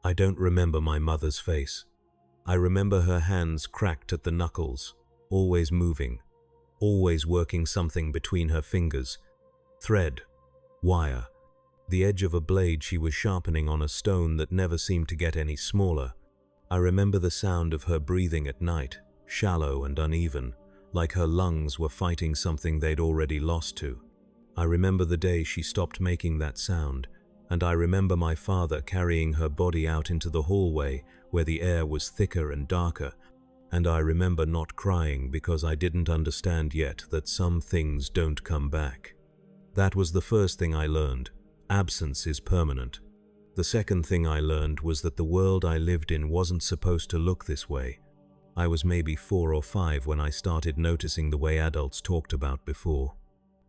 I don't remember my mother's face. I remember her hands cracked at the knuckles, always moving, always working something between her fingers. Thread, wire, the edge of a blade she was sharpening on a stone that never seemed to get any smaller. I remember the sound of her breathing at night, shallow and uneven, like her lungs were fighting something they'd already lost to. I remember the day she stopped making that sound, and I remember my father carrying her body out into the hallway where the air was thicker and darker, and I remember not crying because I didn't understand yet that some things don't come back. That was the first thing I learned. Absence is permanent. The second thing I learned was that the world I lived in wasn't supposed to look this way. I was maybe 4 or 5 when I started noticing the way adults talked about before.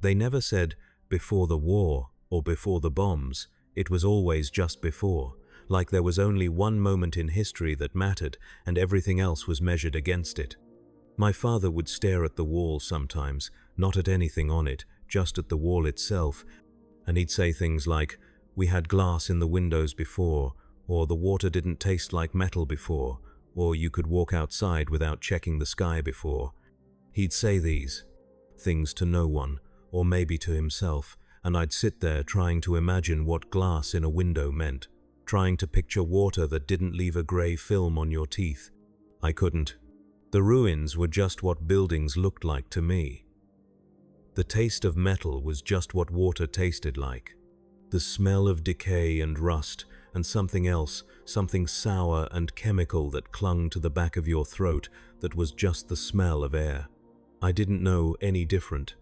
They never said, before the war or before the bombs. It was always just before, like there was only one moment in history that mattered and everything else was measured against it. My father would stare at the wall sometimes, not at anything on it, just at the wall itself, and he'd say things like, "We had glass in the windows before," or "the water didn't taste like metal before," or "you could walk outside without checking the sky before." He'd say these things to no one, or maybe to himself, and I'd sit there trying to imagine what glass in a window meant, trying to picture water that didn't leave a grey film on your teeth. I couldn't. The ruins were just what buildings looked like to me. The taste of metal was just what water tasted like. The smell of decay and rust, and something else, something sour and chemical that clung to the back of your throat that was just the smell of air. I didn't know any different.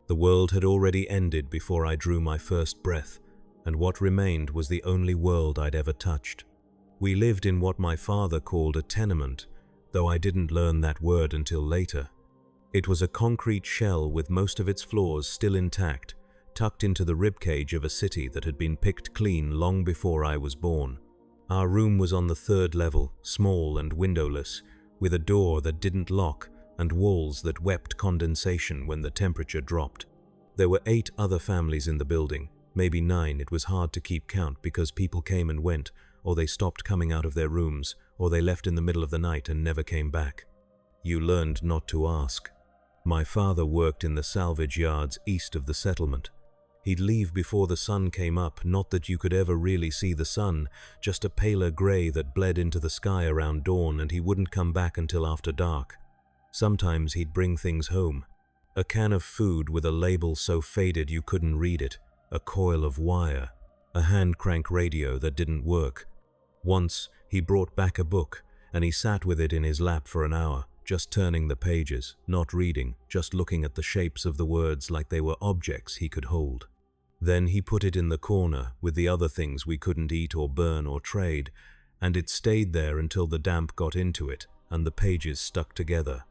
The world had already ended before I drew my first breath, and what remained was the only world I'd ever touched. We lived in what my father called a tenement, though I didn't learn that word until later. It was a concrete shell with most of its floors still intact, tucked into the ribcage of a city that had been picked clean long before I was born. Our room was on the 3rd level, small and windowless, with a door that didn't lock and walls that wept condensation when the temperature dropped. There were 8 other families in the building, maybe 9, it was hard to keep count because people came and went, or they stopped coming out of their rooms, or they left in the middle of the night and never came back. You learned not to ask. My father worked in the salvage yards east of the settlement. He'd leave before the sun came up, not that you could ever really see the sun, just a paler grey that bled into the sky around dawn, and he wouldn't come back until after dark. Sometimes he'd bring things home. A can of food with a label so faded you couldn't read it, a coil of wire, a hand crank radio that didn't work. Once, he brought back a book, and he sat with it in his lap for an hour, just turning the pages, not reading, just looking at the shapes of the words like they were objects he could hold. Then he put it in the corner with the other things we couldn't eat or burn or trade, and it stayed there until the damp got into it and the pages stuck together.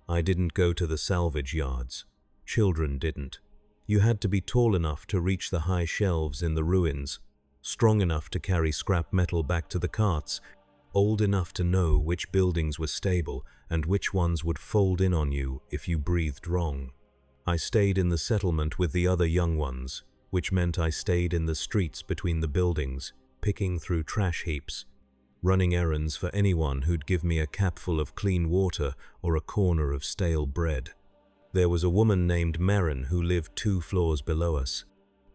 I didn't go to the salvage yards. Children didn't. You had to be tall enough to reach the high shelves in the ruins, strong enough to carry scrap metal back to the carts, old enough to know which buildings were stable and which ones would fold in on you if you breathed wrong. I stayed in the settlement with the other young ones, which meant I stayed in the streets between the buildings, picking through trash heaps, running errands for anyone who'd give me a capful of clean water or a corner of stale bread. There was a woman named Marin who lived 2 floors below us.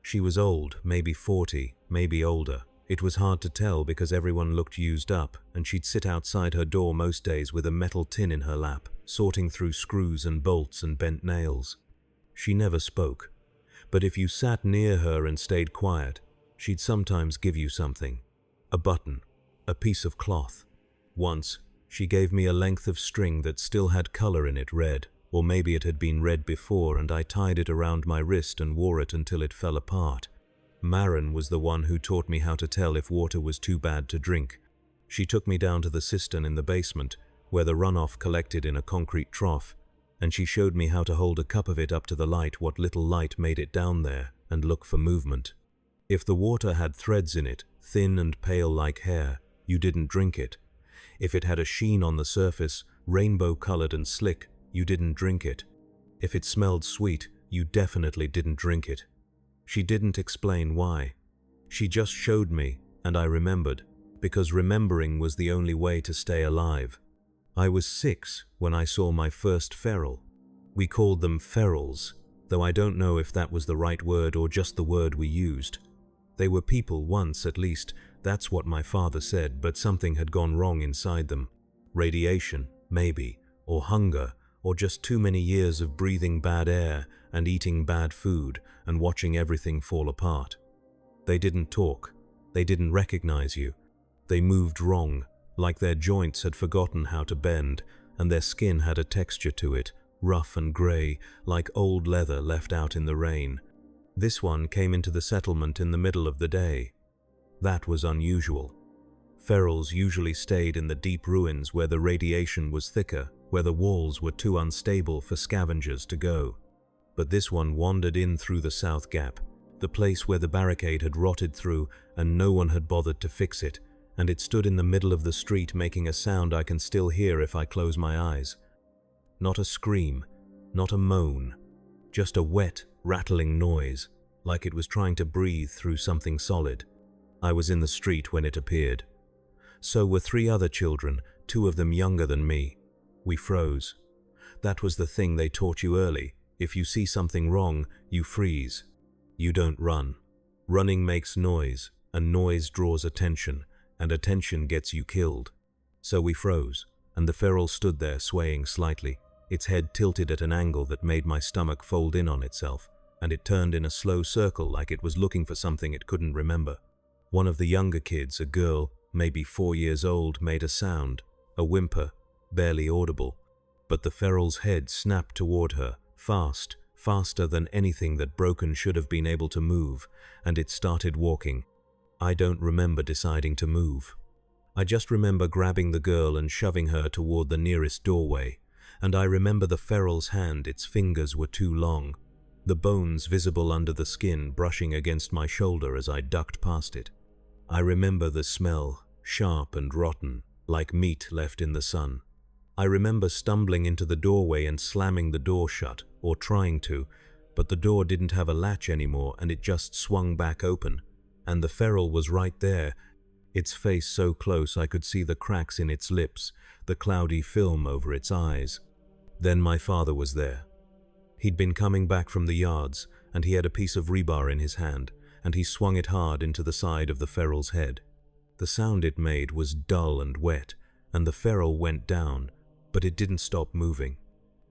She was old, maybe 40, maybe older. It was hard to tell because everyone looked used up, and she'd sit outside her door most days with a metal tin in her lap, sorting through screws and bolts and bent nails. She never spoke, but if you sat near her and stayed quiet, she'd sometimes give you something. A button, a piece of cloth. Once, she gave me a length of string that still had color in it, red, or maybe it had been red before, and I tied it around my wrist and wore it until it fell apart. Marin was the one who taught me how to tell if water was too bad to drink. She took me down to the cistern in the basement, where the runoff collected in a concrete trough, and she showed me how to hold a cup of it up to the light, what little light made it down there, and look for movement. If the water had threads in it, thin and pale like hair, you didn't drink it. If it had a sheen on the surface, rainbow-colored and slick, you didn't drink it. If it smelled sweet, you definitely didn't drink it. She didn't explain why. She just showed me, and I remembered. because remembering was the only way to stay alive. I was 6 when I saw my first feral. We called them ferals, though I don't know if that was the right word or just the word we used. They were people once, at least, that's what my father said, but something had gone wrong inside them. Radiation, maybe, or hunger, or just too many years of breathing bad air and eating bad food and watching everything fall apart. They didn't talk. They didn't recognize you. They moved wrong, like their joints had forgotten how to bend, and their skin had a texture to it, rough and grey, like old leather left out in the rain. This one came into the settlement in the middle of the day. That was unusual. Ferals usually stayed in the deep ruins where the radiation was thicker, where the walls were too unstable for scavengers to go. But this one wandered in through the south gap, the place where the barricade had rotted through and no one had bothered to fix it, and it stood in the middle of the street making a sound I can still hear if I close my eyes. Not a scream, not a moan, just a wet, rattling noise, like it was trying to breathe through something solid. I was in the street when it appeared. So were 3 other children, 2 of them younger than me. We froze. That was the thing they taught you early. If you see something wrong, you freeze. You don't run. Running makes noise, and noise draws attention, and attention gets you killed. So we froze, and the feral stood there swaying slightly, its head tilted at an angle that made my stomach fold in on itself, and it turned in a slow circle like it was looking for something it couldn't remember. One of the younger kids, a girl, maybe 4 years old, made a sound, a whimper, barely audible, but the feral's head snapped toward her, fast, faster than anything that Broken should have been able to move, and it started walking. I don't remember deciding to move. I just remember grabbing the girl and shoving her toward the nearest doorway, and I remember the feral's hand, its fingers were too long, the bones visible under the skin brushing against my shoulder as I ducked past it. I remember the smell, sharp and rotten, like meat left in the sun. I remember stumbling into the doorway and slamming the door shut, or trying to, but the door didn't have a latch anymore and it just swung back open. And the feral was right there, its face so close I could see the cracks in its lips, the cloudy film over its eyes. Then my father was there. He'd been coming back from the yards, and he had a piece of rebar in his hand, and he swung it hard into the side of the feral's head. The sound it made was dull and wet, and the feral went down, but it didn't stop moving.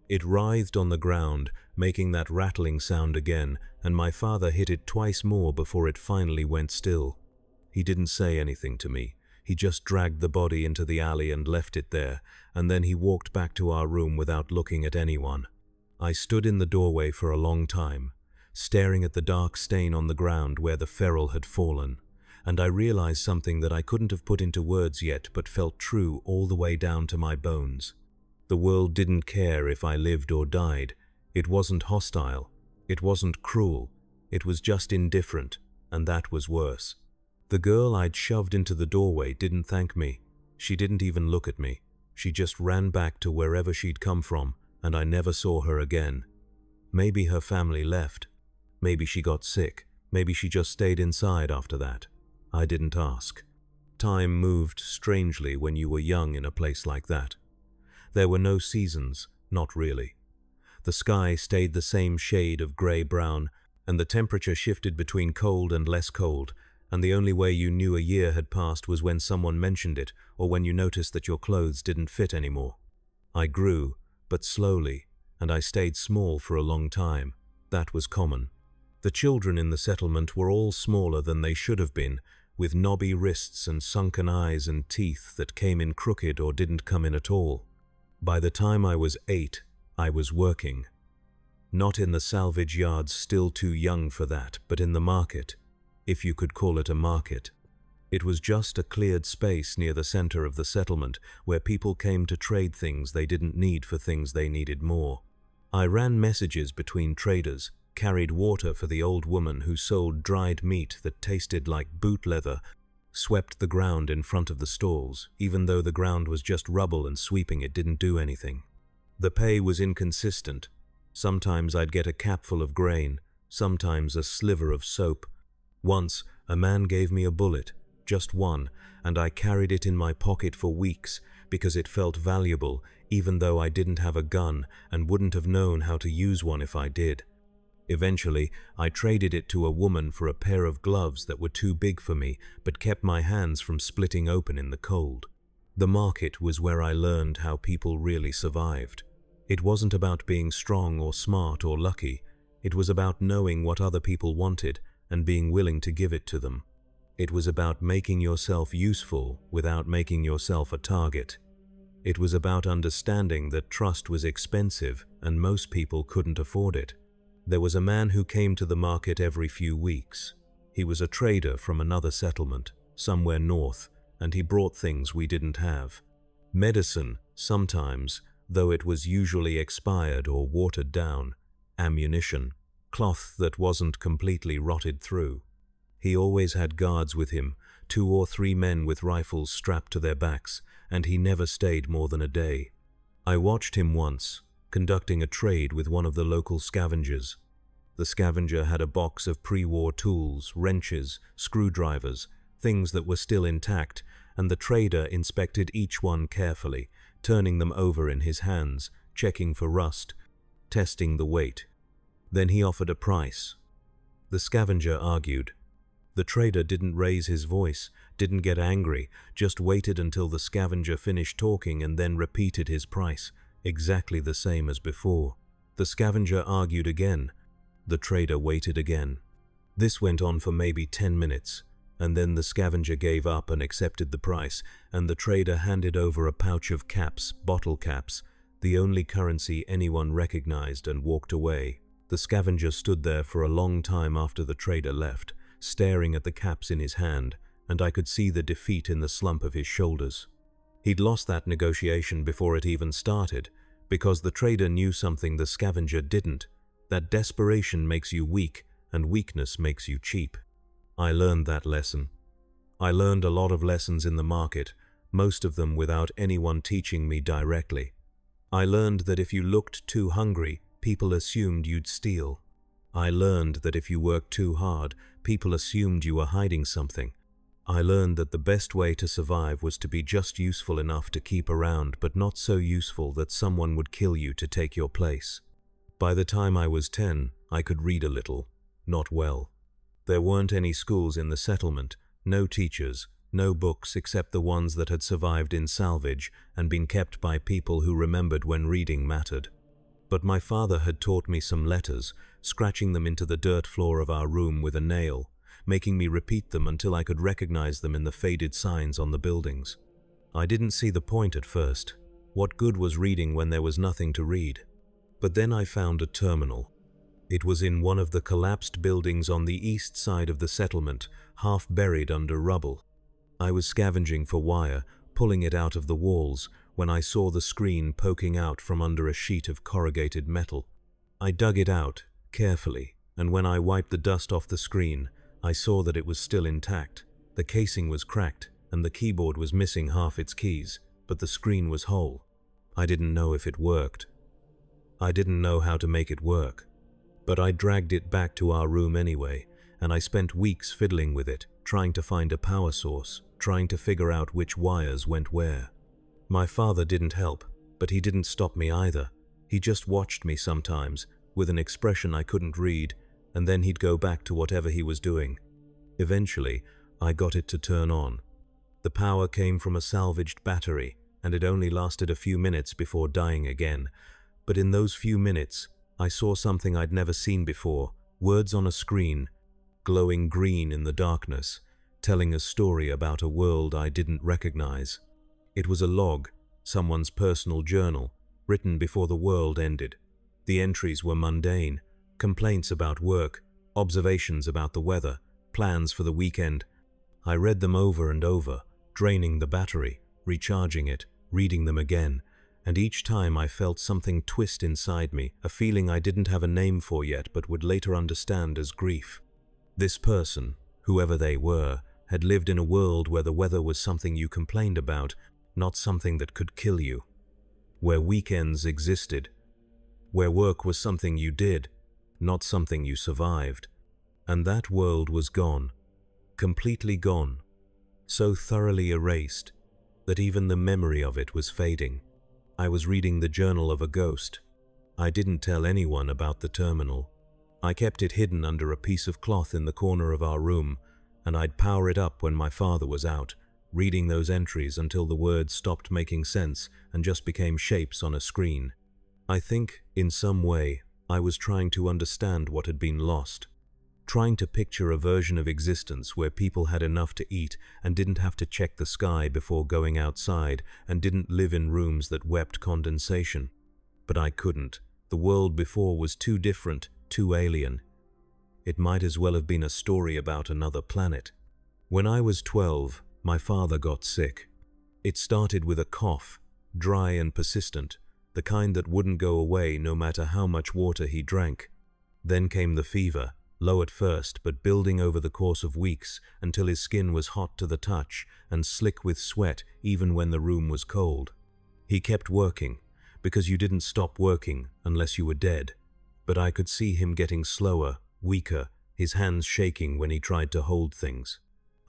It writhed on the ground, making that rattling sound again, and my father hit it twice more before it finally went still. He didn't say anything to me. He just dragged the body into the alley and left it there, and then he walked back to our room without looking at anyone. I stood in the doorway for a long time, staring at the dark stain on the ground where the feral had fallen, and I realized something that I couldn't have put into words yet but felt true all the way down to my bones. The world didn't care if I lived or died. It wasn't hostile. It wasn't cruel. It was just indifferent, and that was worse. The girl I'd shoved into the doorway didn't thank me. She didn't even look at me. She just ran back to wherever she'd come from, and I never saw her again. Maybe her family left. Maybe she got sick. Maybe she just stayed inside after that. I didn't ask. Time moved strangely when you were young in a place like that. There were no seasons, not really. The sky stayed the same shade of grey-brown, and the temperature shifted between cold and less cold, and the only way you knew a year had passed was when someone mentioned it or when you noticed that your clothes didn't fit anymore. I grew, but slowly, and I stayed small for a long time. That was common. The children in the settlement were all smaller than they should have been, with knobby wrists and sunken eyes and teeth that came in crooked or didn't come in at all. By the time I was 8, I was working. Not in the salvage yards, still too young for that, but in the market, if you could call it a market. It was just a cleared space near the center of the settlement where people came to trade things they didn't need for things they needed more. I ran messages between traders, carried water for the old woman who sold dried meat that tasted like boot leather, swept the ground in front of the stalls. Even though the ground was just rubble and sweeping it didn't do anything. The pay was inconsistent. Sometimes I'd get a capful of grain, sometimes a sliver of soap. Once, a man gave me a bullet, just one, and I carried it in my pocket for weeks because it felt valuable, even though I didn't have a gun and wouldn't have known how to use one if I did. Eventually, I traded it to a woman for a pair of gloves that were too big for me but kept my hands from splitting open in the cold. The market was where I learned how people really survived. It wasn't about being strong or smart or lucky. It was about knowing what other people wanted and being willing to give it to them. It was about making yourself useful without making yourself a target. It was about understanding that trust was expensive and most people couldn't afford it. There was a man who came to the market every few weeks. He was a trader from another settlement, somewhere north, and he brought things we didn't have. Medicine, sometimes, though it was usually expired or watered down, ammunition, cloth that wasn't completely rotted through. He always had guards with him, 2 or 3 men with rifles strapped to their backs, and he never stayed more than a day. I watched him once, conducting a trade with one of the local scavengers. The scavenger had a box of pre-war tools, wrenches, screwdrivers, things that were still intact, and the trader inspected each one carefully, turning them over in his hands, checking for rust, testing the weight. Then he offered a price. The scavenger argued. The trader didn't raise his voice, didn't get angry, just waited until the scavenger finished talking and then repeated his price, exactly the same as before. The scavenger argued again. The trader waited again. This went on for maybe 10 minutes, and then the scavenger gave up and accepted the price, and the trader handed over a pouch of caps, bottle caps, the only currency anyone recognized, and walked away. The scavenger stood there for a long time after the trader left, staring at the caps in his hand, and I could see the defeat in the slump of his shoulders. He'd lost that negotiation before it even started, because the trader knew something the scavenger didn't, that desperation makes you weak, and weakness makes you cheap. I learned that lesson. I learned a lot of lessons in the market, most of them without anyone teaching me directly. I learned that if you looked too hungry, people assumed you'd steal. I learned that if you worked too hard, people assumed you were hiding something. I learned that the best way to survive was to be just useful enough to keep around, but not so useful that someone would kill you to take your place. By the time I was 10, I could read a little, not well. There weren't any schools in the settlement, no teachers, no books except the ones that had survived in salvage and been kept by people who remembered when reading mattered. But my father had taught me some letters, scratching them into the dirt floor of our room with a nail, making me repeat them until I could recognize them in the faded signs on the buildings. I didn't see the point at first. What good was reading when there was nothing to read? But then I found a terminal. It was in one of the collapsed buildings on the east side of the settlement, half buried under rubble. I was scavenging for wire, pulling it out of the walls, when I saw the screen poking out from under a sheet of corrugated metal. I dug it out, carefully, and when I wiped the dust off the screen, I saw that it was still intact. The casing was cracked, and the keyboard was missing half its keys, but the screen was whole. I didn't know if it worked. I didn't know how to make it work. But I dragged it back to our room anyway, and I spent weeks fiddling with it, trying to find a power source, trying to figure out which wires went where. My father didn't help, but he didn't stop me either. He just watched me sometimes, with an expression I couldn't read, and then he'd go back to whatever he was doing. Eventually, I got it to turn on. The power came from a salvaged battery, and it only lasted a few minutes before dying again. But in those few minutes, I saw something I'd never seen before, words on a screen, glowing green in the darkness, telling a story about a world I didn't recognize. It was a log, someone's personal journal, written before the world ended. The entries were mundane, complaints about work, observations about the weather, plans for the weekend. I read them over and over, draining the battery, recharging it, reading them again, and each time I felt something twist inside me, a feeling I didn't have a name for yet but would later understand as grief. This person, whoever they were, had lived in a world where the weather was something you complained about, not something that could kill you. Where weekends existed. Where work was something you did, not something you survived. And that world was gone. Completely gone. so thoroughly erased that even the memory of it was fading. I was reading the journal of a ghost. I didn't tell anyone about the terminal. I kept it hidden under a piece of cloth in the corner of our room, and I'd power it up when my father was out, reading those entries until the words stopped making sense and just became shapes on a screen. I think, in some way, I was trying to understand what had been lost, trying to picture a version of existence where people had enough to eat and didn't have to check the sky before going outside and didn't live in rooms that wept condensation. But I couldn't. The world before was too different, too alien. It might as well have been a story about another planet. When I was 12, my father got sick. It started with a cough, dry and persistent, the kind that wouldn't go away no matter how much water he drank. Then came the fever, low at first but building over the course of weeks until his skin was hot to the touch and slick with sweat even when the room was cold. He kept working, because you didn't stop working unless you were dead. But I could see him getting slower, weaker, his hands shaking when he tried to hold things.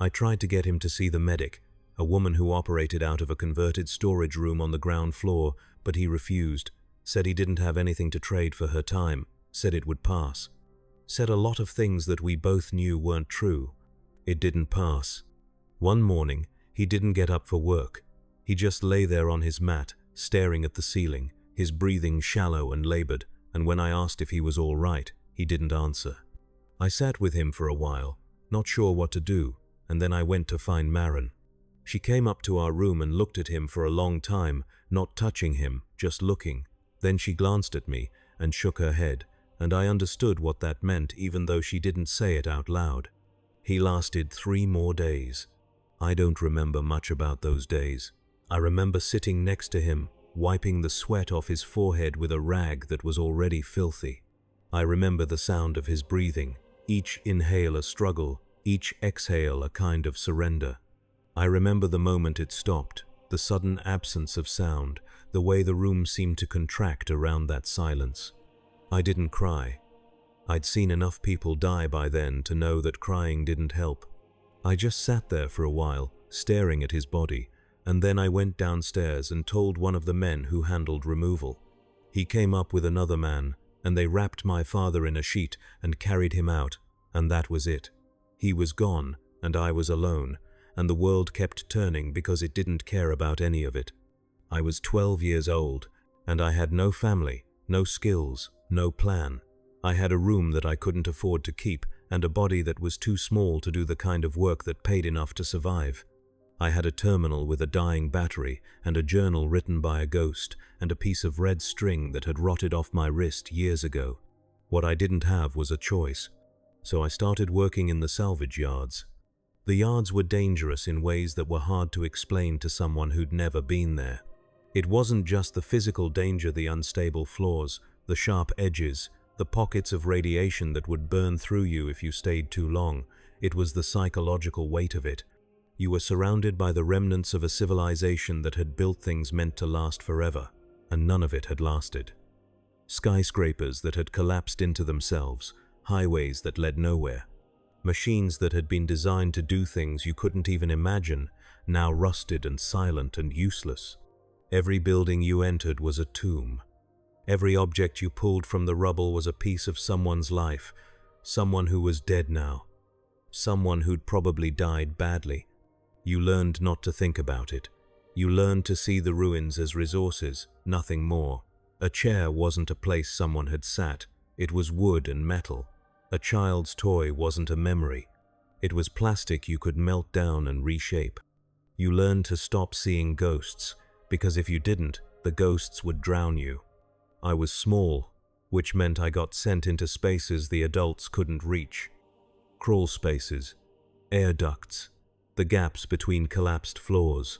I tried to get him to see the medic, a woman who operated out of a converted storage room on the ground floor, but he refused, said he didn't have anything to trade for her time, said it would pass. Said a lot of things that we both knew weren't true. It didn't pass. One morning, he didn't get up for work. He just lay there on his mat, staring at the ceiling, his breathing shallow and labored, and when I asked if he was all right, he didn't answer. I sat with him for a while, not sure what to do, and then I went to find Maren. She came up to our room and looked at him for a long time, not touching him, just looking. Then she glanced at me and shook her head, and I understood what that meant even though she didn't say it out loud. He lasted 3 more days. I don't remember much about those days. I remember sitting next to him, wiping the sweat off his forehead with a rag that was already filthy. I remember the sound of his breathing, each inhale a struggle, each exhale a kind of surrender. I remember the moment it stopped, the sudden absence of sound, the way the room seemed to contract around that silence. I didn't cry. I'd seen enough people die by then to know that crying didn't help. I just sat there for a while, staring at his body, and then I went downstairs and told one of the men who handled removal. He came up with another man, and they wrapped my father in a sheet and carried him out, and that was it. He was gone, and I was alone, and the world kept turning because it didn't care about any of it. I was 12 years old, and I had no family, no skills, no plan. I had a room that I couldn't afford to keep, and a body that was too small to do the kind of work that paid enough to survive. I had a terminal with a dying battery, and a journal written by a ghost, and a piece of red string that had rotted off my wrist years ago. What I didn't have was a choice, so I started working in the salvage yards. The yards were dangerous in ways that were hard to explain to someone who'd never been there. It wasn't just the physical danger, the unstable floors, the sharp edges, the pockets of radiation that would burn through you if you stayed too long. It was the psychological weight of it. You were surrounded by the remnants of a civilization that had built things meant to last forever, and none of it had lasted. Skyscrapers that had collapsed into themselves, highways that led nowhere. Machines that had been designed to do things you couldn't even imagine, now rusted and silent and useless. Every building you entered was a tomb. Every object you pulled from the rubble was a piece of someone's life, someone who was dead now, someone who'd probably died badly. You learned not to think about it. You learned to see the ruins as resources, nothing more. A chair wasn't a place someone had sat. It was wood and metal. A child's toy wasn't a memory. It was plastic you could melt down and reshape. You learned to stop seeing ghosts, because if you didn't, the ghosts would drown you. I was small, which meant I got sent into spaces the adults couldn't reach. Crawl spaces, air ducts, the gaps between collapsed floors.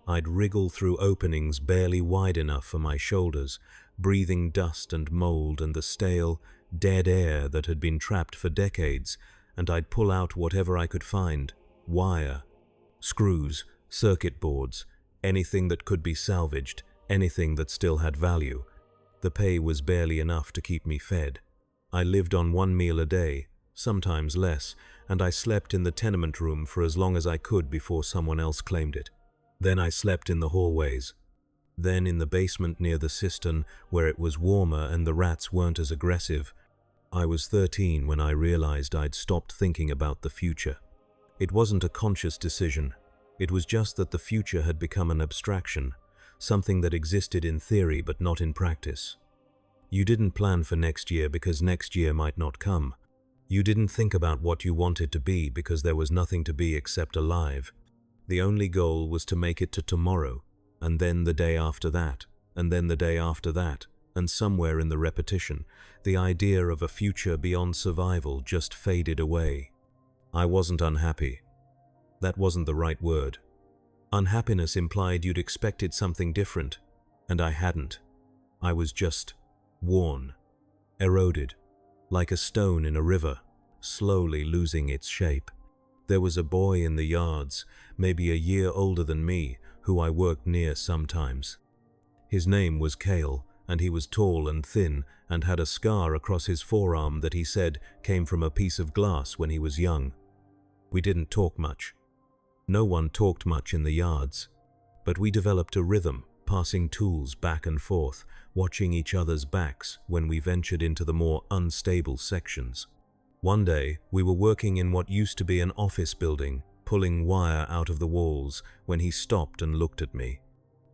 I'd wriggle through openings barely wide enough for my shoulders, breathing dust and mold and the stale, dead air that had been trapped for decades, and I'd pull out whatever I could find: wire, screws, circuit boards, anything that could be salvaged, anything that still had value. The pay was barely enough to keep me fed. I lived on 1 meal a day, sometimes less, and I slept in the tenement room for as long as I could before someone else claimed it. Then I slept in the hallways. Then in the basement near the cistern, where it was warmer and the rats weren't as aggressive. I was 13 when I realized I'd stopped thinking about the future. It wasn't a conscious decision. It was just that the future had become an abstraction, something that existed in theory but not in practice. You didn't plan for next year because next year might not come. You didn't think about what you wanted to be because there was nothing to be except alive. The only goal was to make it to tomorrow, and then the day after that, and then the day after that, and somewhere in the repetition, the idea of a future beyond survival just faded away. I wasn't unhappy. That wasn't the right word. Unhappiness implied you'd expected something different, and I hadn't. I was just worn, eroded, like a stone in a river, slowly losing its shape. There was a boy in the yards, maybe a year older than me, who I worked near sometimes. His name was Cale, and he was tall and thin and had a scar across his forearm that he said came from a piece of glass when he was young. We didn't talk much. No one talked much in the yards, but we developed a rhythm, passing tools back and forth, watching each other's backs when we ventured into the more unstable sections. One day, we were working in what used to be an office building, pulling wire out of the walls, when he stopped and looked at me.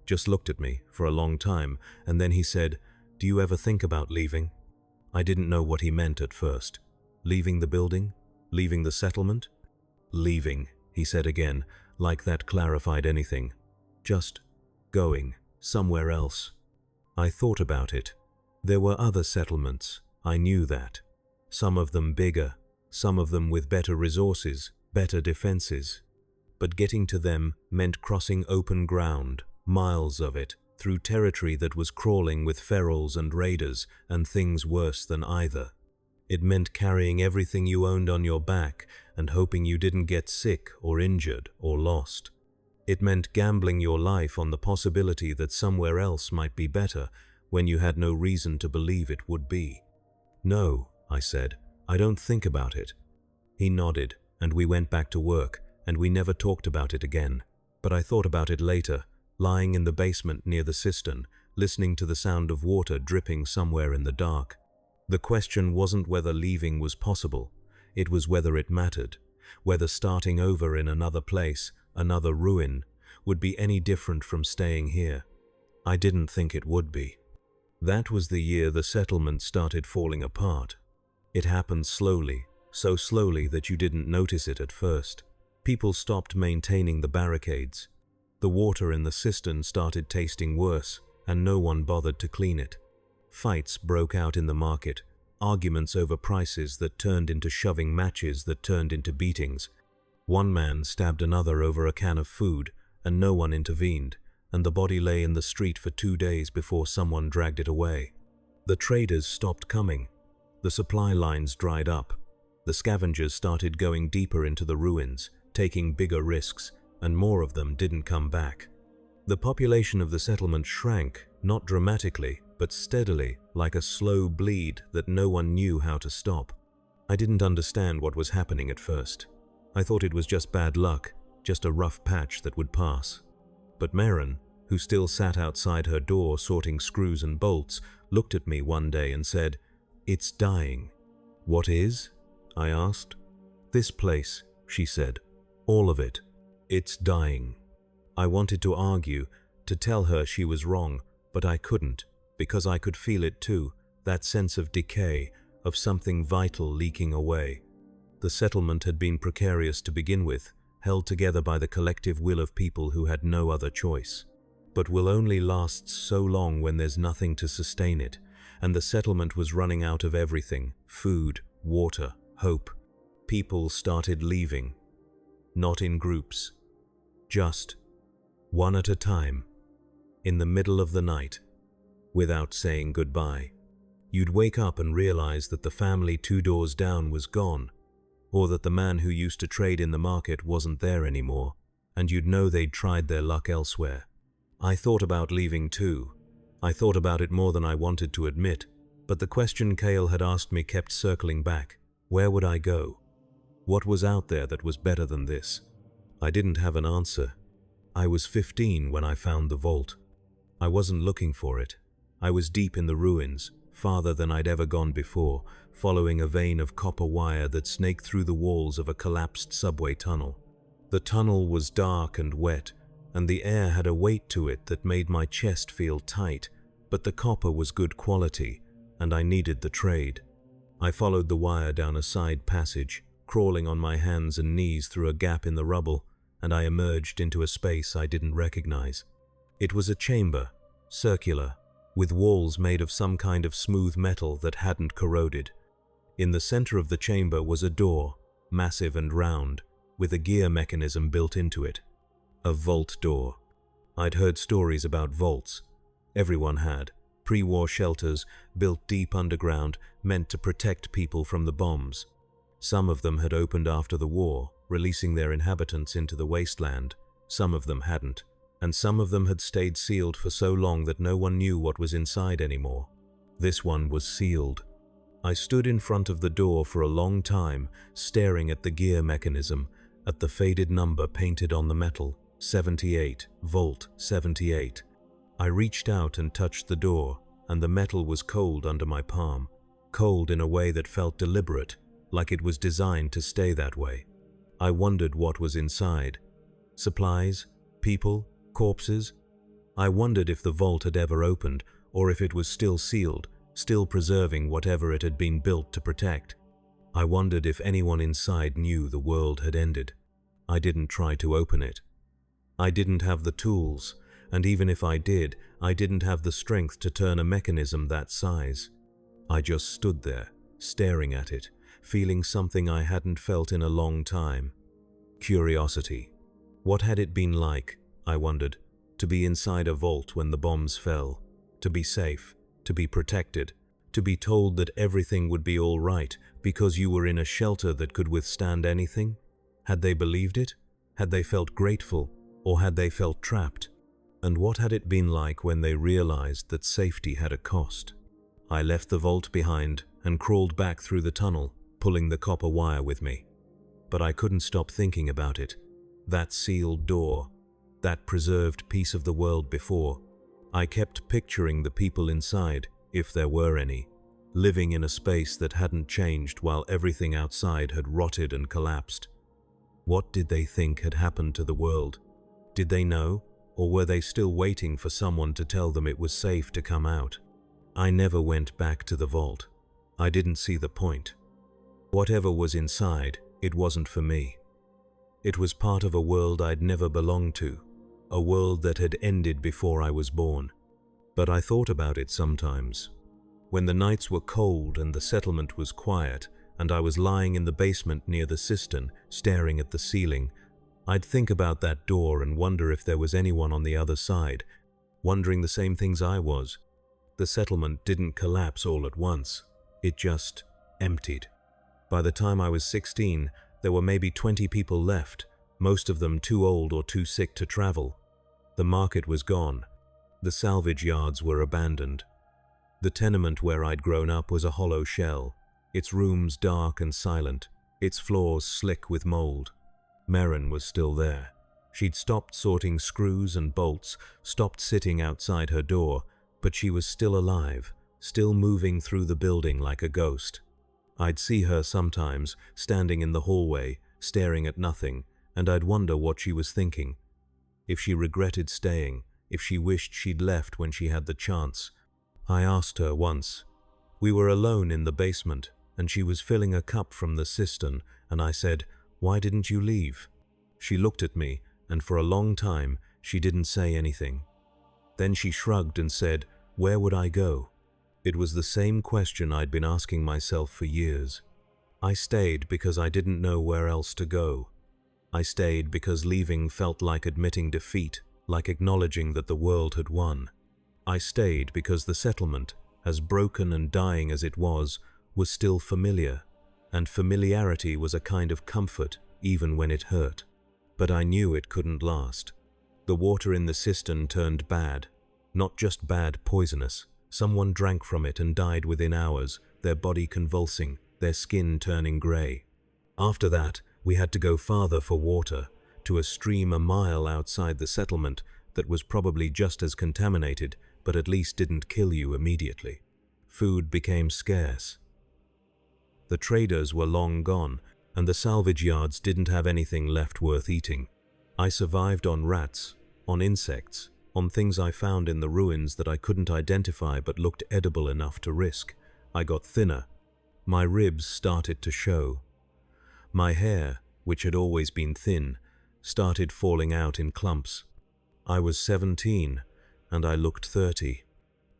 Just looked at me for a long time, and then he said, "Do you ever think about leaving?" I didn't know what he meant at first. Leaving the building? Leaving the settlement? Leaving, he said again, like that clarified anything. Just going somewhere else. I thought about it. There were other settlements, I knew that. Some of them bigger, some of them with better resources, better defenses. But getting to them meant crossing open ground, miles of it, through territory that was crawling with ferals and raiders and things worse than either. It meant carrying everything you owned on your back and hoping you didn't get sick or injured or lost. It meant gambling your life on the possibility that somewhere else might be better when you had no reason to believe it would be. "No," I said, "I don't think about it." He nodded, and we went back to work, and we never talked about it again. But I thought about it later, lying in the basement near the cistern, listening to the sound of water dripping somewhere in the dark. The question wasn't whether leaving was possible, it was whether it mattered, whether starting over in another place, another ruin, would be any different from staying here. I didn't think it would be. That was the year the settlement started falling apart. It happened slowly, so slowly that you didn't notice it at first. People stopped maintaining the barricades. The water in the cistern started tasting worse, and no one bothered to clean it. Fights broke out in the market, arguments over prices that turned into shoving matches that turned into beatings. One man stabbed another over a can of food, and no one intervened, and the body lay in the street for 2 days before someone dragged it away. The traders stopped coming. The supply lines dried up. The scavengers started going deeper into the ruins, taking bigger risks, and more of them didn't come back. The population of the settlement shrank, not dramatically, but steadily, like a slow bleed that no one knew how to stop. I didn't understand what was happening at first. I thought it was just bad luck, just a rough patch that would pass. But Maren, who still sat outside her door sorting screws and bolts, looked at me one day and said, "It's dying." "What is?" I asked. "This place," she said. "All of it. It's dying." I wanted to argue, to tell her she was wrong, but I couldn't, because I could feel it too, that sense of decay, of something vital leaking away. The settlement had been precarious to begin with, held together by the collective will of people who had no other choice, but will only last so long when there's nothing to sustain it, and the settlement was running out of everything: food, water, hope. People started leaving. Not in groups. Just one at a time, in the middle of the night, without saying goodbye. You'd wake up and realize that the family 2 doors down was gone, or that the man who used to trade in the market wasn't there anymore, and you'd know they'd tried their luck elsewhere. I thought about leaving too. I thought about it more than I wanted to admit, but the question Cale had asked me kept circling back. Where would I go? What was out there that was better than this? I didn't have an answer. I was 15 when I found the vault. I wasn't looking for it. I was deep in the ruins, farther than I'd ever gone before, following a vein of copper wire that snaked through the walls of a collapsed subway tunnel. The tunnel was dark and wet, and the air had a weight to it that made my chest feel tight, but the copper was good quality, and I needed the trade. I followed the wire down a side passage, crawling on my hands and knees through a gap in the rubble, and I emerged into a space I didn't recognize. It was a chamber, circular, with walls made of some kind of smooth metal that hadn't corroded. In the center of the chamber was a door, massive and round, with a gear mechanism built into it. A vault door. I'd heard stories about vaults. Everyone had. Pre-war shelters built deep underground, meant to protect people from the bombs. Some of them had opened after the war, releasing their inhabitants into the wasteland. Some of them hadn't, and some of them had stayed sealed for so long that no one knew what was inside anymore. This one was sealed. I stood in front of the door for a long time, staring at the gear mechanism, at the faded number painted on the metal, 78, Vault 78. I reached out and touched the door, and the metal was cold under my palm, cold in a way that felt deliberate, like it was designed to stay that way. I wondered what was inside. Supplies? People? Corpses? I wondered if the vault had ever opened, or if it was still sealed, still preserving whatever it had been built to protect. I wondered if anyone inside knew the world had ended. I didn't try to open it. I didn't have the tools, and even if I did, I didn't have the strength to turn a mechanism that size. I just stood there, staring at it, feeling something I hadn't felt in a long time. Curiosity. What had it been like, I wondered, to be inside a vault when the bombs fell, to be safe, to be protected, to be told that everything would be all right because you were in a shelter that could withstand anything? Had they believed it? Had they felt grateful, or had they felt trapped? And what had it been like when they realized that safety had a cost? I left the vault behind and crawled back through the tunnel, pulling the copper wire with me. But I couldn't stop thinking about it. That sealed door, that preserved piece of the world before. I kept picturing the people inside, if there were any, living in a space that hadn't changed while everything outside had rotted and collapsed. What did they think had happened to the world? Did they know, or were they still waiting for someone to tell them it was safe to come out? I never went back to the vault. I didn't see the point. Whatever was inside, it wasn't for me. It was part of a world I'd never belonged to, a world that had ended before I was born. But I thought about it sometimes. When the nights were cold and the settlement was quiet, and I was lying in the basement near the cistern, staring at the ceiling, I'd think about that door and wonder if there was anyone on the other side, wondering the same things I was. The settlement didn't collapse all at once. It just emptied. By the time I was 16, there were maybe 20 people left, most of them too old or too sick to travel. The market was gone. The salvage yards were abandoned. The tenement where I'd grown up was a hollow shell, its rooms dark and silent, its floors slick with mold. Merrin was still there. She'd stopped sorting screws and bolts, stopped sitting outside her door, but she was still alive, still moving through the building like a ghost. I'd see her sometimes, standing in the hallway, staring at nothing, and I'd wonder what she was thinking. If she regretted staying, if she wished she'd left when she had the chance. I asked her once. We were alone in the basement, and she was filling a cup from the cistern, and I said, "Why didn't you leave?" She looked at me, and for a long time, she didn't say anything. Then she shrugged and said, "Where would I go?" It was the same question I'd been asking myself for years. I stayed because I didn't know where else to go. I stayed because leaving felt like admitting defeat, like acknowledging that the world had won. I stayed because the settlement, as broken and dying as it was still familiar, and familiarity was a kind of comfort even when it hurt. But I knew it couldn't last. The water in the cistern turned bad, not just bad, poisonous. Someone drank from it and died within hours, their body convulsing, their skin turning grey. After that, we had to go farther for water, to a stream a mile outside the settlement that was probably just as contaminated, but at least didn't kill you immediately. Food became scarce. The traders were long gone, and the salvage yards didn't have anything left worth eating. I survived on rats, on insects, on things I found in the ruins that I couldn't identify but looked edible enough to risk. I got thinner. My ribs started to show. My hair, which had always been thin, started falling out in clumps. I was 17, and I looked 30.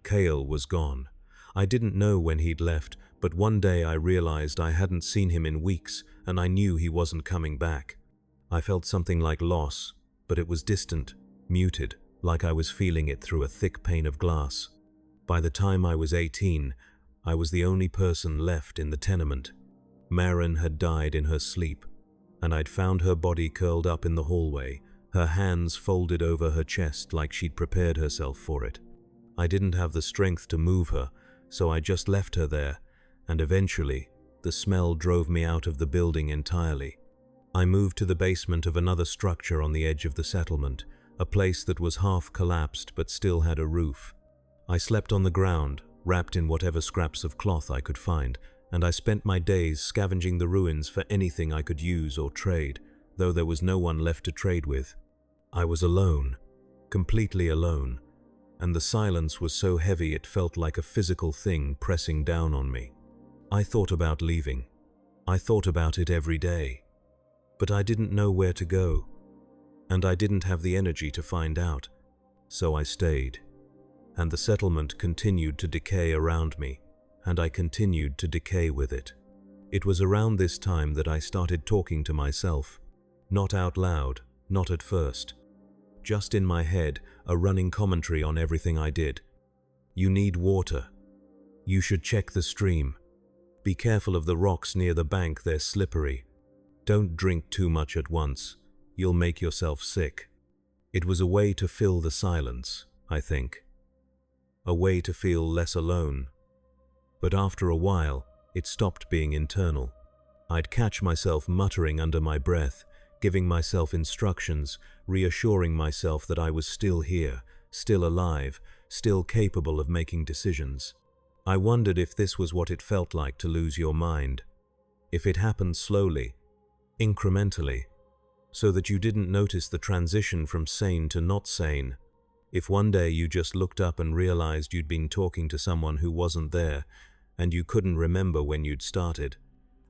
Cale was gone. I didn't know when he'd left, but one day I realized I hadn't seen him in weeks, and I knew he wasn't coming back. I felt something like loss, but it was distant, muted, like I was feeling it through a thick pane of glass. By the time I was 18, I was the only person left in the tenement. Maren had died in her sleep, and I'd found her body curled up in the hallway, her hands folded over her chest like she'd prepared herself for it. I didn't have the strength to move her, so I just left her there, and eventually, the smell drove me out of the building entirely. I moved to the basement of another structure on the edge of the settlement, a place that was half collapsed but still had a roof. I slept on the ground, wrapped in whatever scraps of cloth I could find, and I spent my days scavenging the ruins for anything I could use or trade, though there was no one left to trade with. I was alone, completely alone, and the silence was so heavy it felt like a physical thing pressing down on me. I thought about leaving. I thought about it every day. But I didn't know where to go, and I didn't have the energy to find out, so I stayed. And the settlement continued to decay around me, and I continued to decay with it. It was around this time that I started talking to myself. Not out loud, not at first. Just in my head, a running commentary on everything I did. You need water. You should check the stream. Be careful of the rocks near the bank, they're slippery. Don't drink too much at once. You'll make yourself sick. It was a way to fill the silence, I think. A way to feel less alone. But after a while, it stopped being internal. I'd catch myself muttering under my breath, giving myself instructions, reassuring myself that I was still here, still alive, still capable of making decisions. I wondered if this was what it felt like to lose your mind. If it happened slowly, incrementally, so that you didn't notice the transition from sane to not sane. If one day you just looked up and realized you'd been talking to someone who wasn't there, and you couldn't remember when you'd started.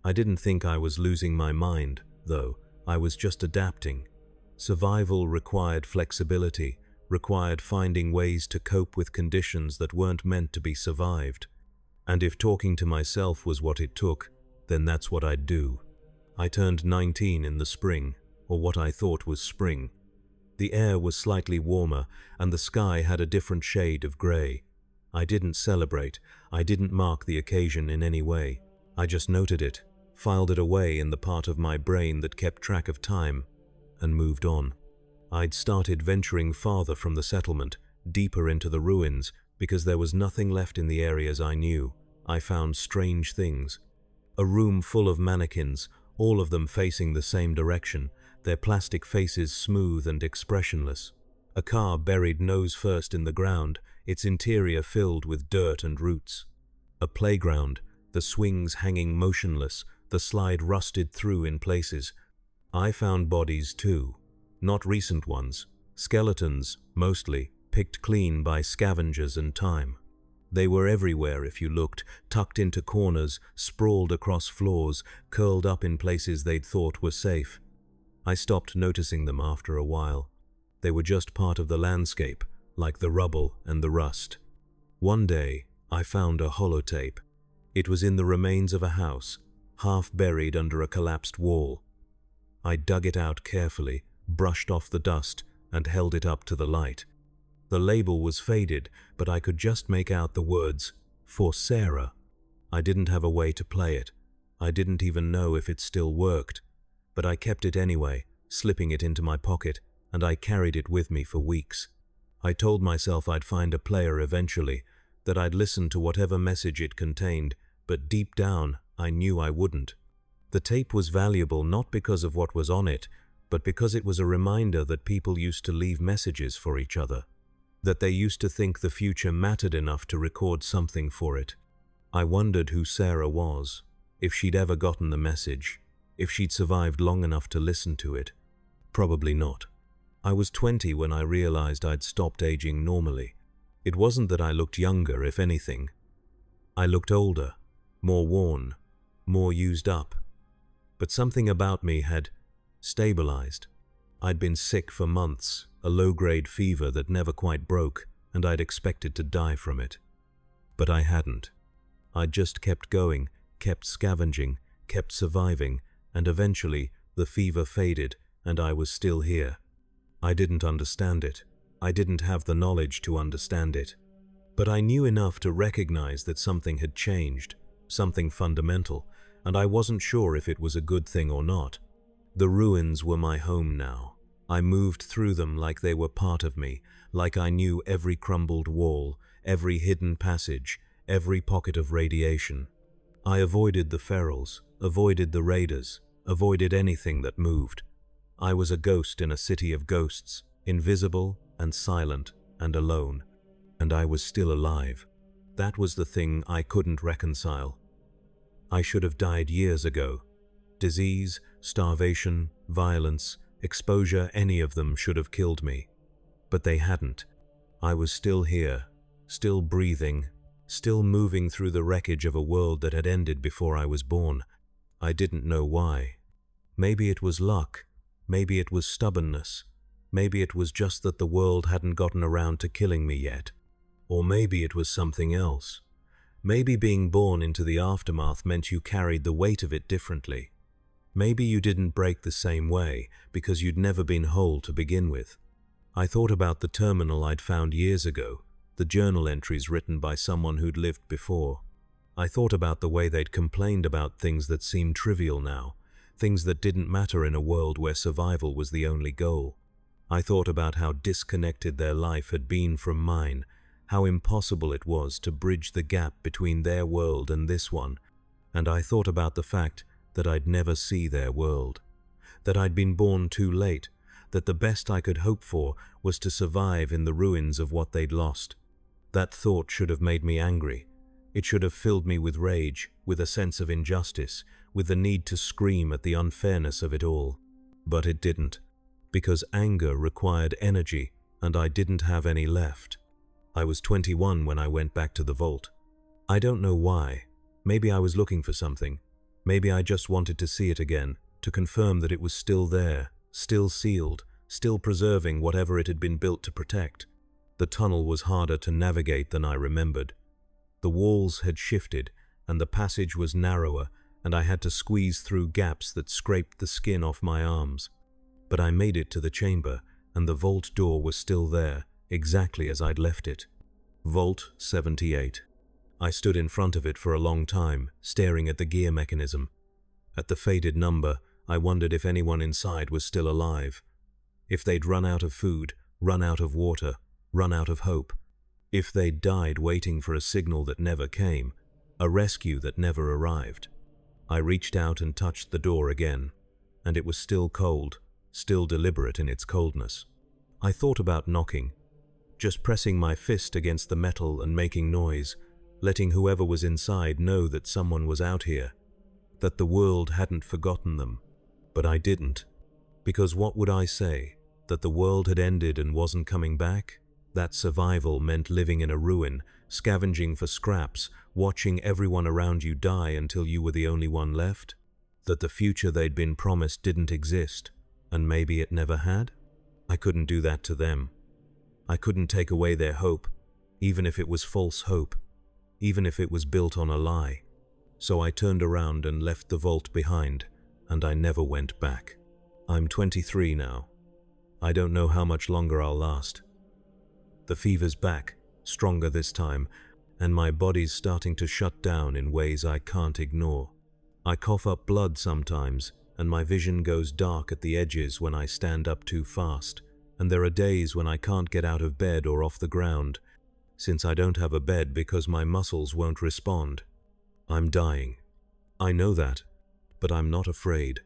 I didn't think I was losing my mind, though. I was just adapting. Survival required flexibility, required finding ways to cope with conditions that weren't meant to be survived. And if talking to myself was what it took, then that's what I'd do. I turned 19 in the spring, or what I thought was spring. The air was slightly warmer, and the sky had a different shade of grey. I didn't celebrate. I didn't mark the occasion in any way. I just noted it, filed it away in the part of my brain that kept track of time, and moved on. I'd started venturing farther from the settlement, deeper into the ruins, because there was nothing left in the areas I knew. I found strange things. A room full of mannequins, all of them facing the same direction, their plastic faces smooth and expressionless. A car buried nose first in the ground, its interior filled with dirt and roots. A playground, the swings hanging motionless, the slide rusted through in places. I found bodies too. Not recent ones. Skeletons, mostly, picked clean by scavengers and time. They were everywhere if you looked, tucked into corners, sprawled across floors, curled up in places they'd thought were safe. I stopped noticing them after a while. They were just part of the landscape, like the rubble and the rust. One day, I found a holotape. It was in the remains of a house, half buried under a collapsed wall. I dug it out carefully, brushed off the dust, and held it up to the light. The label was faded, but I could just make out the words, "For Sarah." I didn't have a way to play it. I didn't even know if it still worked. But I kept it anyway, slipping it into my pocket, and I carried it with me for weeks. I told myself I'd find a player eventually, that I'd listen to whatever message it contained, but deep down, I knew I wouldn't. The tape was valuable not because of what was on it, but because it was a reminder that people used to leave messages for each other, that they used to think the future mattered enough to record something for it. I wondered who Sarah was, if she'd ever gotten the message, if she'd survived long enough to listen to it. Probably not. I was 20 when I realized I'd stopped aging normally. It wasn't that I looked younger, if anything. I looked older, more worn, more used up. But something about me had stabilized. I'd been sick for months, a low-grade fever that never quite broke, and I'd expected to die from it. But I hadn't. I'd just kept going, kept scavenging, kept surviving, and eventually the fever faded and I was still here. I didn't understand it. I didn't have the knowledge to understand it. But I knew enough to recognize that something had changed, something fundamental, and I wasn't sure if it was a good thing or not. The ruins were my home now. I moved through them like they were part of me, like I knew every crumbled wall, every hidden passage, every pocket of radiation. I avoided the ferals, avoided the raiders, avoided anything that moved. I was a ghost in a city of ghosts, invisible and silent and alone. And I was still alive. That was the thing I couldn't reconcile. I should have died years ago. Disease, starvation, violence, exposure, any of them should have killed me. But they hadn't. I was still here, still breathing, still moving through the wreckage of a world that had ended before I was born. I didn't know why. Maybe it was luck. Maybe it was stubbornness. Maybe it was just that the world hadn't gotten around to killing me yet. Or maybe it was something else. Maybe being born into the aftermath meant you carried the weight of it differently. Maybe you didn't break the same way because you'd never been whole to begin with. I thought about the terminal I'd found years ago, the journal entries written by someone who'd lived before. I thought about the way they'd complained about things that seemed trivial now, things that didn't matter in a world where survival was the only goal. I thought about how disconnected their life had been from mine, how impossible it was to bridge the gap between their world and this one, and I thought about the fact that I'd never see their world, that I'd been born too late, that the best I could hope for was to survive in the ruins of what they'd lost. That thought should have made me angry. It should have filled me with rage, with a sense of injustice, with the need to scream at the unfairness of it all. But it didn't, because anger required energy, and I didn't have any left. I was 21 when I went back to the vault. I don't know why. Maybe I was looking for something. Maybe I just wanted to see it again, to confirm that it was still there, still sealed, still preserving whatever it had been built to protect. The tunnel was harder to navigate than I remembered. The walls had shifted, and the passage was narrower, and I had to squeeze through gaps that scraped the skin off my arms. But I made it to the chamber, and the vault door was still there, exactly as I'd left it. Vault 78. I stood in front of it for a long time, staring at the gear mechanism. At the faded number, I wondered if anyone inside was still alive. If they'd run out of food, run out of water, run out of hope. If they'd died waiting for a signal that never came, a rescue that never arrived. I reached out and touched the door again, and it was still cold, still deliberate in its coldness. I thought about knocking, just pressing my fist against the metal and making noise, letting whoever was inside know that someone was out here, that the world hadn't forgotten them. But I didn't, because what would I say? That the world had ended and wasn't coming back? That survival meant living in a ruin, scavenging for scraps, watching everyone around you die until you were the only one left? That the future they'd been promised didn't exist, and maybe it never had? I couldn't do that to them. I couldn't take away their hope, even if it was false hope, even if it was built on a lie. So I turned around and left the vault behind, and I never went back. I'm 23 now. I don't know how much longer I'll last. The fever's back, stronger this time, and my body's starting to shut down in ways I can't ignore. I cough up blood sometimes, and my vision goes dark at the edges when I stand up too fast, and there are days when I can't get out of bed or off the ground, since I don't have a bed because my muscles won't respond. I'm dying. I know that, But I'm not afraid.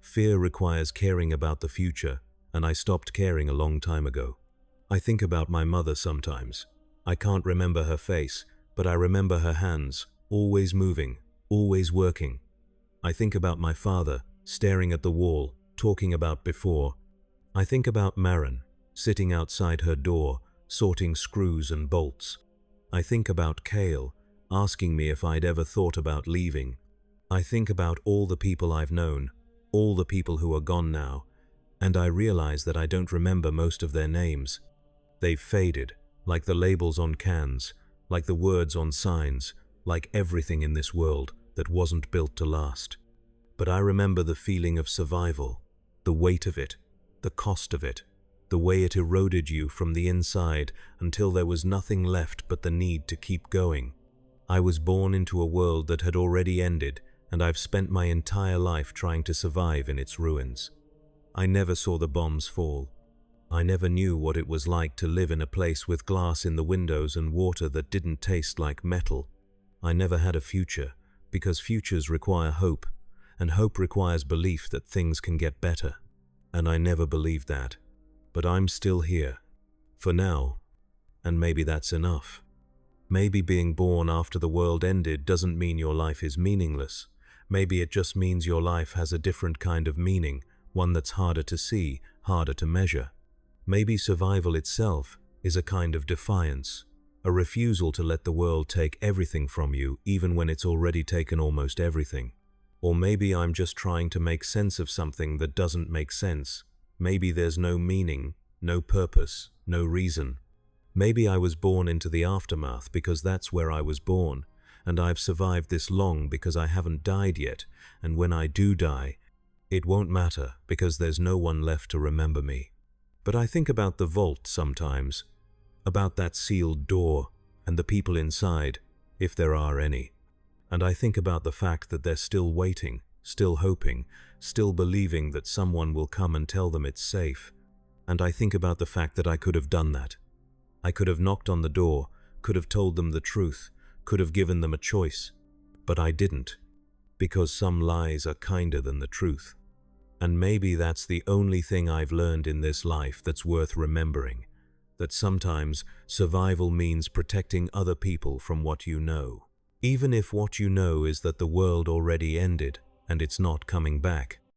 Fear requires caring about the future, and I stopped caring a long time ago. I think about my mother sometimes. I can't remember her face, but I remember her hands, always moving, always working. I think about my father, staring at the wall, talking about before. I think about Marin, sitting outside her door, sorting screws and bolts. I think about Kale, asking me if I'd ever thought about leaving. I think about all the people I've known, all the people who are gone now, and I realize that I don't remember most of their names. They've faded, like the labels on cans, like the words on signs, like everything in this world that wasn't built to last. But I remember the feeling of survival, the weight of it, the cost of it, the way it eroded you from the inside until there was nothing left but the need to keep going. I was born into a world that had already ended, and I've spent my entire life trying to survive in its ruins. I never saw the bombs fall. I never knew what it was like to live in a place with glass in the windows and water that didn't taste like metal. I never had a future, because futures require hope, and hope requires belief that things can get better. And I never believed that. But I'm still here. For now. And maybe that's enough. Maybe being born after the world ended doesn't mean your life is meaningless. Maybe it just means your life has a different kind of meaning, one that's harder to see, harder to measure. Maybe survival itself is a kind of defiance, a refusal to let the world take everything from you even when it's already taken almost everything. Or maybe I'm just trying to make sense of something that doesn't make sense. Maybe there's no meaning, no purpose, no reason. Maybe I was born into the aftermath because that's where I was born, and I've survived this long because I haven't died yet, and when I do die, it won't matter because there's no one left to remember me. But I think about the vault sometimes, about that sealed door and the people inside, if there are any. And I think about the fact that they're still waiting, still hoping, still believing that someone will come and tell them it's safe. And I think about the fact that I could have done that. I could have knocked on the door, could have told them the truth, could have given them a choice. But I didn't, because some lies are kinder than the truth. And maybe that's the only thing I've learned in this life that's worth remembering, that sometimes survival means protecting other people from what you know. Even if what you know is that the world already ended and it's not coming back.